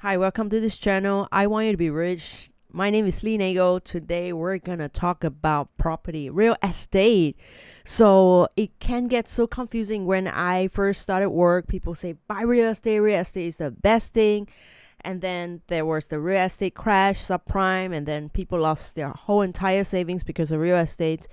Hi, welcome to this channel. I want you to be rich. My name is Lee Nagel. Today we're gonna talk about property, real estate. So it can get so confusing. When I first started work, people say buy real estate. Real estate is the best thing. And then there was the real estate crash, subprime, and then people lost their whole entire savings because of real estate.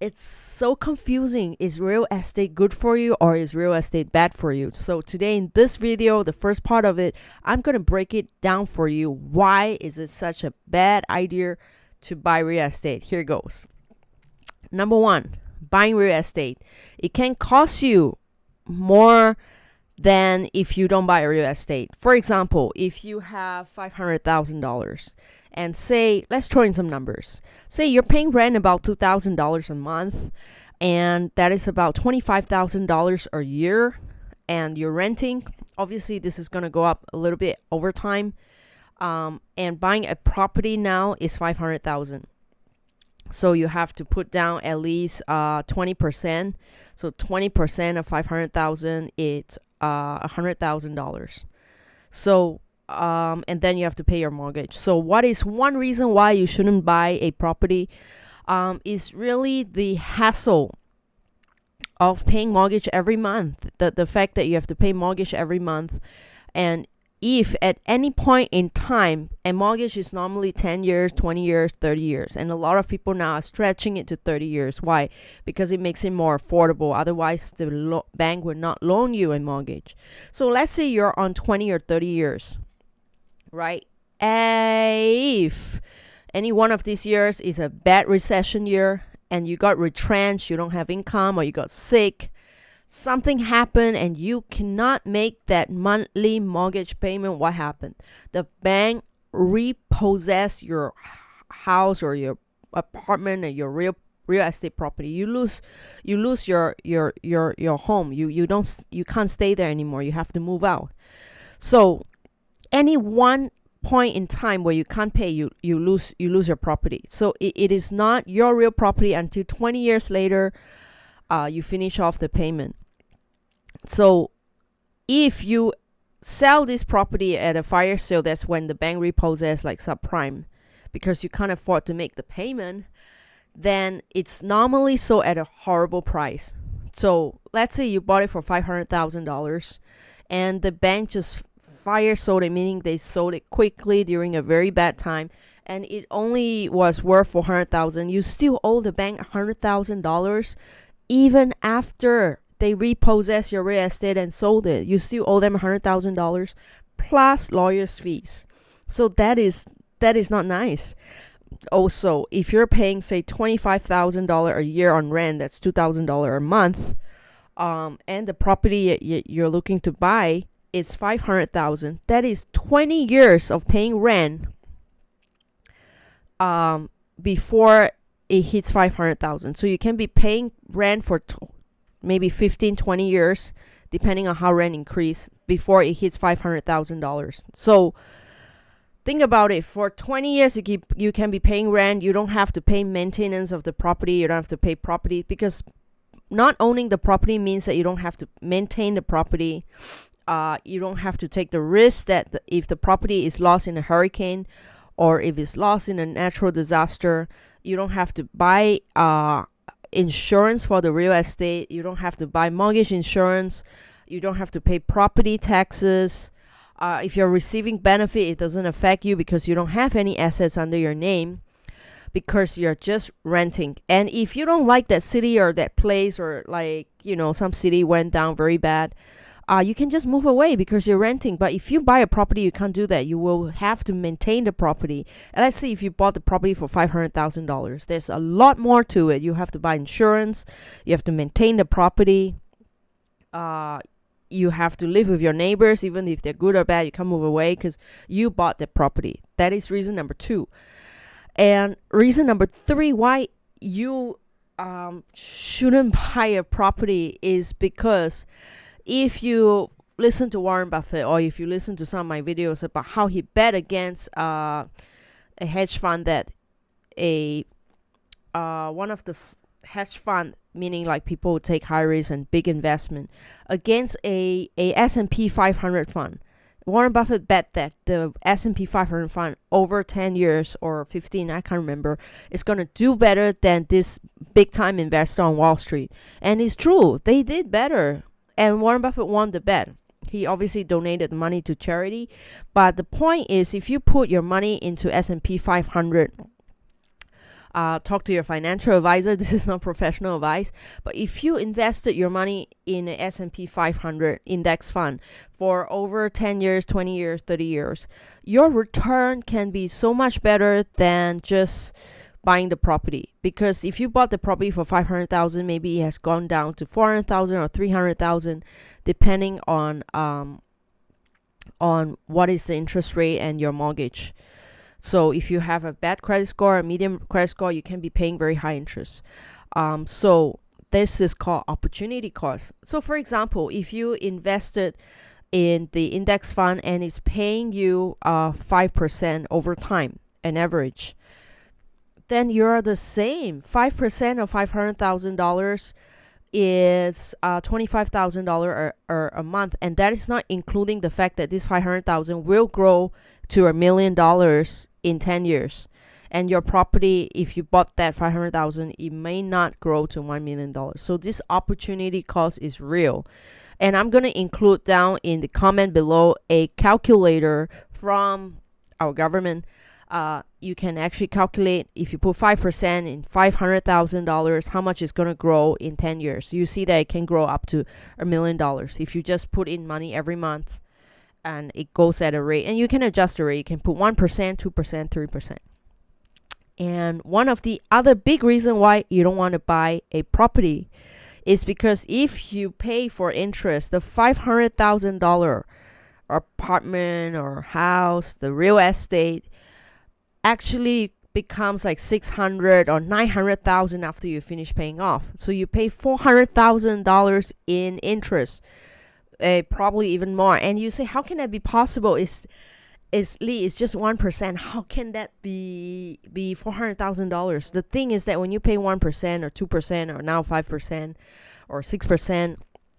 It's so confusing. Is real estate good for you or is real estate bad for you? So today in this video, the first part of it, I'm going to break it down for you. Why is it such a bad idea to buy real estate? Here goes. Number one, buying real estate. It can cost you more than if you don't buy real estate. For example, if you have $500,000 and say, let's throw in some numbers. Say you're paying rent about $2,000 a month, and that is about $25,000 a year, and you're renting. Obviously, this is going to go up a little bit over time. And buying a property now is $500,000. So you have to put down at least 20%. So 20% of 500,000, it's $100,000. So and then you have to pay your mortgage. So what is one reason why you shouldn't buy a property? Is really the hassle of paying mortgage every month. The fact that you have to pay mortgage every month. And if at any point in time, a mortgage is normally 10 years, 20 years, 30 years. And a lot of people now are stretching it to 30 years. Why? Because it makes it more affordable. Otherwise, the bank would not loan you a mortgage. So let's say you're on 20 or 30 years, right? If any one of these years is a bad recession year and you got retrenched, you don't have income, or you got sick, something happened and you cannot make that monthly mortgage payment, what happened? The bank repossess your house or your apartment or your real estate property. You lose your home. You can't stay there anymore. You have to move out. So any one point in time where you can't pay, you lose your property. So it is not your real property until 20 years later. You finish off the payment. So if you sell this property at a fire sale, that's when the bank repossess, like subprime, because you can't afford to make the payment, then it's normally sold at a horrible price. So let's say you bought it for $500,000 and the bank just fire sold it, meaning they sold it quickly during a very bad time, and it only was worth $400,000. You still owe the bank $100,000. Even after they repossess your real estate and sold it, you still owe them $100,000 plus lawyers' fees. So that is not nice. Also, if you're paying, say, $25,000 a year on rent, that's $2,000 a month, and the property you're looking to buy is $500,000. That is 20 years of paying rent before it hits $500,000. So you can be paying rent for maybe 15, 20 years, depending on how rent increase, before it hits $500,000. So think about it. For 20 years, you can be paying rent. You don't have to pay maintenance of the property. You don't have to pay property, because not owning the property means that you don't have to maintain the property. You don't have to take the risk that if the property is lost in a hurricane or if it's lost in a natural disaster, you don't have to buy insurance for the real estate. You don't have to buy mortgage insurance. You don't have to pay property taxes. If you're receiving benefit, it doesn't affect you because you don't have any assets under your name, because you're just renting. And if you don't like that city or that place, or some city went down very bad, you can just move away because you're renting. But if you buy a property, you can't do that. You will have to maintain the property. And let's say if you bought the property for $500,000, there's a lot more to it. You have to buy insurance. You have to maintain the property. You have to live with your neighbors. Even if they're good or bad, you can't move away because you bought the property. That is reason number 2. And reason number 3 why you shouldn't buy a property is because if you listen to Warren Buffett, or if you listen to some of my videos about how he bet against a hedge fund, that one of the hedge fund, meaning like people who take high risk and big investment, against a S&P 500 fund, Warren Buffett bet that the S&P 500 fund over 10 years or 15, I can't remember, is going to do better than this big time investor on Wall Street. And it's true, they did better. And Warren Buffett won the bet. He obviously donated money to charity. But the point is, if you put your money into S&P 500, talk to your financial advisor. This is not professional advice. But if you invested your money in an S&P 500 index fund for over 10 years, 20 years, 30 years, your return can be so much better than just buying the property. Because if you bought the property for $500,000, maybe it has gone down to $400,000 or $300,000, depending on what is the interest rate and your mortgage. So if you have a bad credit score, a medium credit score, you can be paying very high interest. So this is called opportunity cost. So for example, if you invested in the index fund and it's paying you 5% over time, an average, then you're the same. 5% of $500,000 is $25,000 a month, and that is not including the fact that this $500,000 will grow to $1 million in 10 years. And your property, if you bought that $500,000, it may not grow to $1 million. So this opportunity cost is real. And I'm going to include down in the comment below a calculator from our government. You can actually calculate, if you put 5% in $500,000, how much it's going to grow in 10 years. You see that it can grow up to $1 million if you just put in money every month and it goes at a rate. And you can adjust the rate. You can put 1%, 2%, 3%. And one of the other big reasons why you don't want to buy a property is because if you pay for interest, the $500,000 apartment or house, the real estate, actually becomes like $600,000 or $900,000 after you finish paying off. So you pay $400,000 in interest, probably even more. And you say, how can that be possible? It's Lee, it's just 1%. How can that be $400,000? The thing is that when you pay 1% or 2% or now 5% or 6%,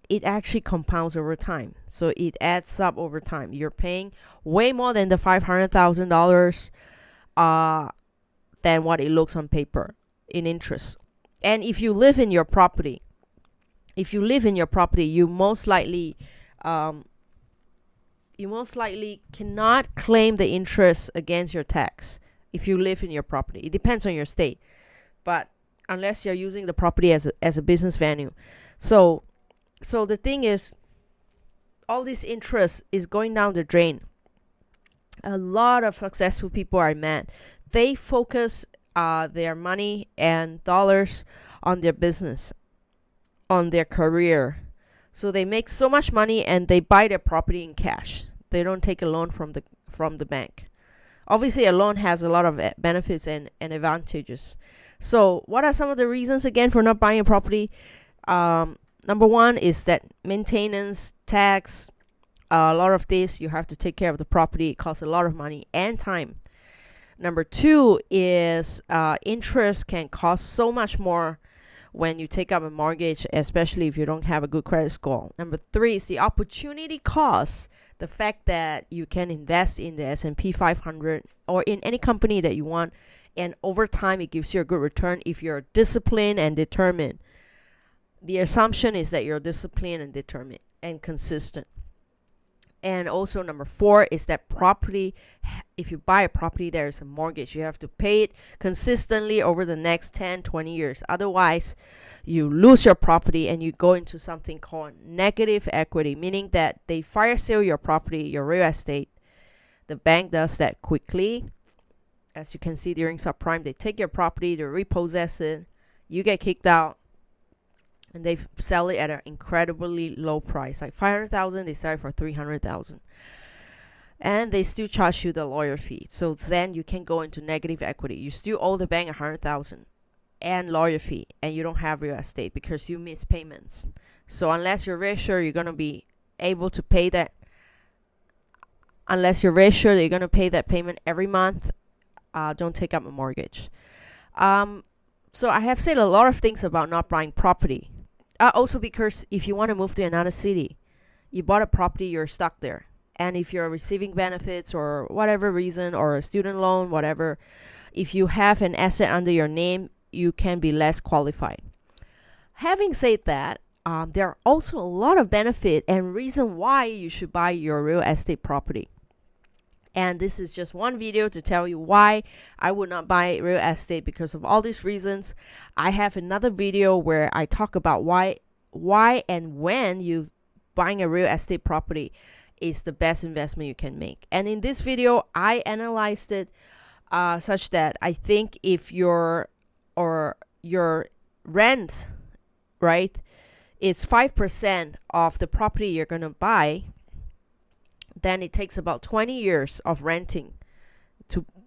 it actually compounds over time. So it adds up over time. You're paying way more than the $500,000 than what it looks on paper in interest. And if you live in your property, you most likely cannot claim the interest against your tax if you live in your property. It depends on your state, but unless you're using the property as a business venue. So the thing is, all this interest is going down the drain. A lot of successful people I met, they focus their money and dollars on their business, on their career. So they make so much money and they buy their property in cash. They don't take a loan from the bank. Obviously, a loan has a lot of benefits and advantages. So what are some of the reasons again for not buying a property? Number one is that maintenance, tax, a lot of this, you have to take care of the property. It costs a lot of money and time. Number two is interest can cost so much more when you take up a mortgage, especially if you don't have a good credit score. Number three is the opportunity cost. The fact that you can invest in the S&P 500 or in any company that you want, and over time it gives you a good return if you're disciplined and determined. The assumption is that you're disciplined and determined and consistent. And also number four is that property, if you buy a property, there is a mortgage. You have to pay it consistently over the next 10, 20 years. Otherwise, you lose your property and you go into something called negative equity, meaning that they fire sale your property, your real estate. The bank does that quickly. As you can see during subprime, they take your property, they repossess it, you get kicked out, and they sell it at an incredibly low price, like $500,000. They sell it for $300,000, and they still charge you the lawyer fee. So then you can go into negative equity. You still owe the bank $100,000 and lawyer fee, and you don't have real estate because you miss payments. So unless you're very sure you're gonna be able to pay that, payment every month, don't take up a mortgage. So I have said a lot of things about not buying property. Also because if you want to move to another city, you bought a property, you're stuck there. And if you're receiving benefits or whatever reason, or a student loan, whatever, if you have an asset under your name, you can be less qualified. Having said that, there are also a lot of benefit and reason why you should buy your real estate property. And this is just one video to tell you why I would not buy real estate because of all these reasons. I have another video where I talk about why and when you buying a real estate property is the best investment you can make. And in this video, I analyzed it such that I think if your rent, right, it's 5% of the property you're going to buy, then it takes about 20 years of renting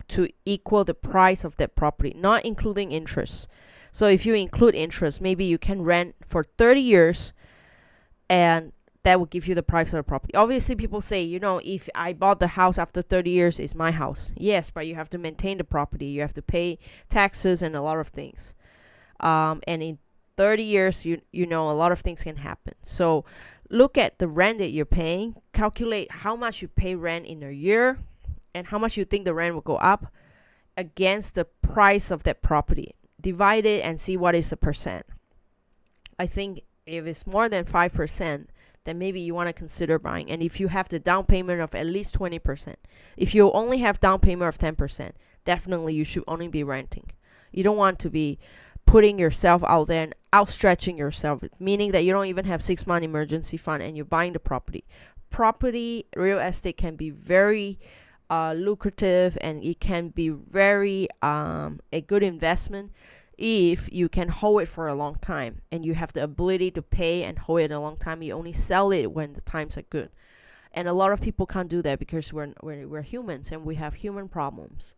to equal the price of that property, not including interest. So if you include interest, maybe you can rent for 30 years and that will give you the price of the property. Obviously, people say, if I bought the house after 30 years, it's my house. Yes, but you have to maintain the property. You have to pay taxes and a lot of things. And in 30 years, a lot of things can happen. So look at the rent that you're paying, calculate how much you pay rent in a year and how much you think the rent will go up against the price of that property. Divide it and see what is the percent. I think if it's more than 5%, then maybe you want to consider buying. And if you have the down payment of at least 20%, if you only have down payment of 10%, definitely you should only be renting. You don't want to be putting yourself out there and outstretching yourself, meaning that you don't even have 6-month emergency fund and you're buying the property. Real estate can be very lucrative, and it can be very a good investment if you can hold it for a long time and you have the ability to pay and hold it a long time. You only sell it when the times are good. And a lot of people can't do that because we're humans and we have human problems.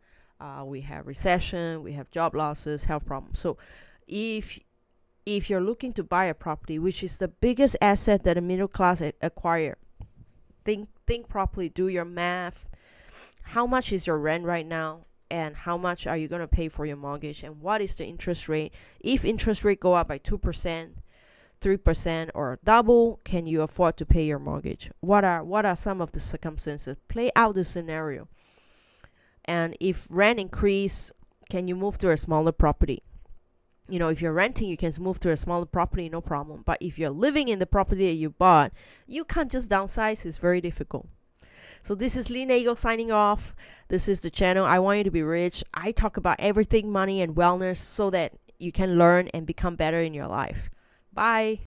We have recession, we have job losses, health problems. So if you're looking to buy a property, which is the biggest asset that a middle class acquire, think properly, do your math. How much is your rent right now? And how much are you going to pay for your mortgage? And what is the interest rate? If interest rate go up by 2%, 3%, or double, can you afford to pay your mortgage? What are some of the circumstances? Play out the scenario. And if rent increase, can you move to a smaller property? If you're renting, you can move to a smaller property, no problem. But if you're living in the property that you bought, you can't just downsize. It's very difficult. So this is Lee Nagel signing off. This is the channel I Want You to Be Rich. I talk about everything money and wellness so that you can learn and become better in your life. Bye.